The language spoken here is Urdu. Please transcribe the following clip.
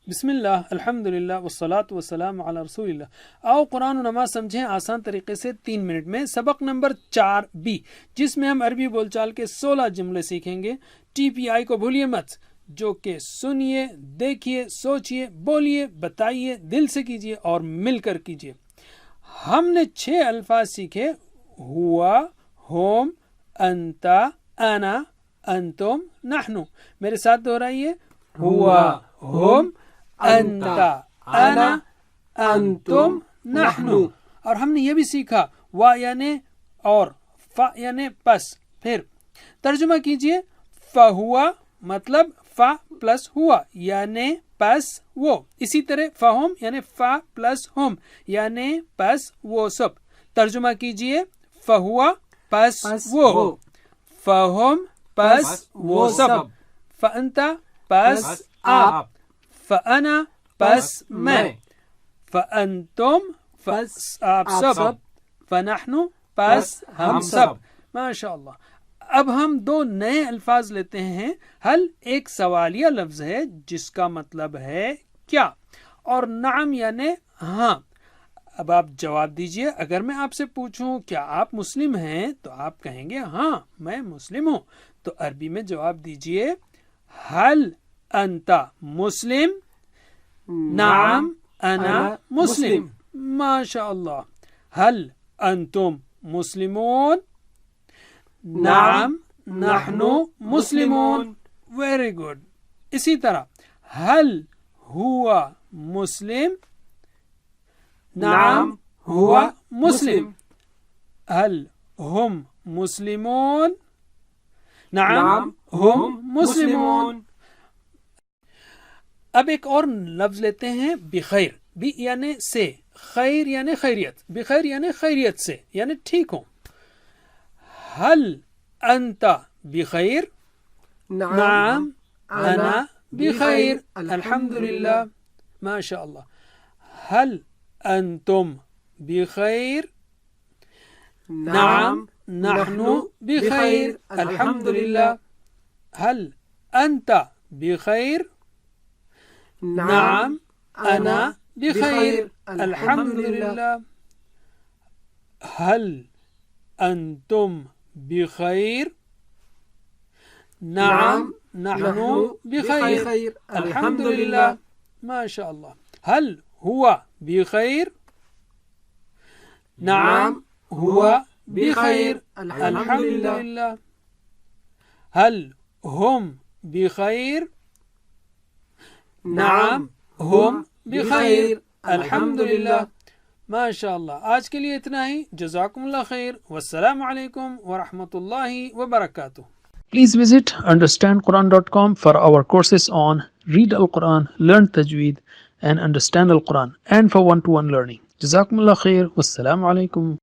بسم اللہ، الحمدللہ والصلاۃ والسلام علی رسول اللہ۔ آؤ قرآن و نماز سمجھیں آسان طریقے سے 3 منٹ میں۔ سبق نمبر 4B، جس میں ہم عربی بول چال کے 16 جملے سیکھیں گے۔ TPI کو بھولیے مت، جو کہ سنیے، دیکھیے، سوچیے، بولیے، بتائیے، دل سے کیجیے اور مل کر کیجیے۔ ہم نے 6 الفاظ سیکھے: ہوا، ہوم، انتا، انا، انتم، نحنو۔ میرے ساتھ دہرائیے: ہوا، ہوم، انتا، انا، انتم، نحنو۔ اور ہم نے یہ بھی سیکھا وا یعنی اور، فا یعنی پس۔ پھر ترجمہ کیجئے: فہوا مطلب فا پلس ہوا یعنی پس وہ۔ اسی طرح فہم یعنی فا پلس ہم یعنی پس وہ سب۔ ترجمہ کیجئے: فہوا پس وہ، فہم پس وہ سب، فانتا پس آپ، فانا پس میں، فانتم پس آپ سب، فنحن پس ہم سب۔ ماشاء اللہ۔ اب ہم 2 نئے الفاظ لیتے ہیں۔ حل ایک سوالیہ لفظ ہے جس کا مطلب ہے کیا، اور نعم یعنی ہاں۔ اب آپ جواب دیجئے۔ اگر میں آپ سے پوچھوں کیا آپ مسلم ہیں تو آپ کہیں گے ہاں میں مسلم ہوں۔ تو عربی میں جواب دیجئے: حل انت مسلم؟ نعم انا مسلم۔ ماشاء اللہ۔ حل انتم مسلمون؟ نعم نحن مسلمون۔ Very good. اسی طرح حل ہوا مسلم؟ نعم ہوا مسلم۔ حل ہم مسلمون؟ نعم ہم مسلمون۔ اب ایک اور لفظ لیتے ہیں بخیر۔ بی یعنی سے، خیر یعنی خیریت، بخیر یعنی خیریت سے یعنی ٹھیک ہوں۔ حل انت بخیر؟ نعم انا بخیر، الحمدللہ، ماشاء اللہ۔ حل انتم بخیر؟ نعم نحن بخیر، الحمدللہ۔ حل انت بخیر؟ نعم انا بخیر، الحمدللہ۔ حل انتم بخیر؟ نعم نحن بخیر، الحمدللہ، ماشاء اللہ۔ حل ہوا بخیر؟ نعم ہوا بخیر، الحمدللہ۔ حل ہم بخیر؟ نعم ہم بخیر، الحمدللہ، ماشاء اللہ۔ آج کے لیے اتنا ہی۔ جزاکم اللہ خیر، والسلام علیکم ورحمۃ اللہ وبرکاتہ۔ Please visit understandquran.com for our courses on Read Al-Quran, Learn Tajweed and Understand Al-Quran, and for one-to-one learning. Jazakumullah khair. Wassalamu alaikum.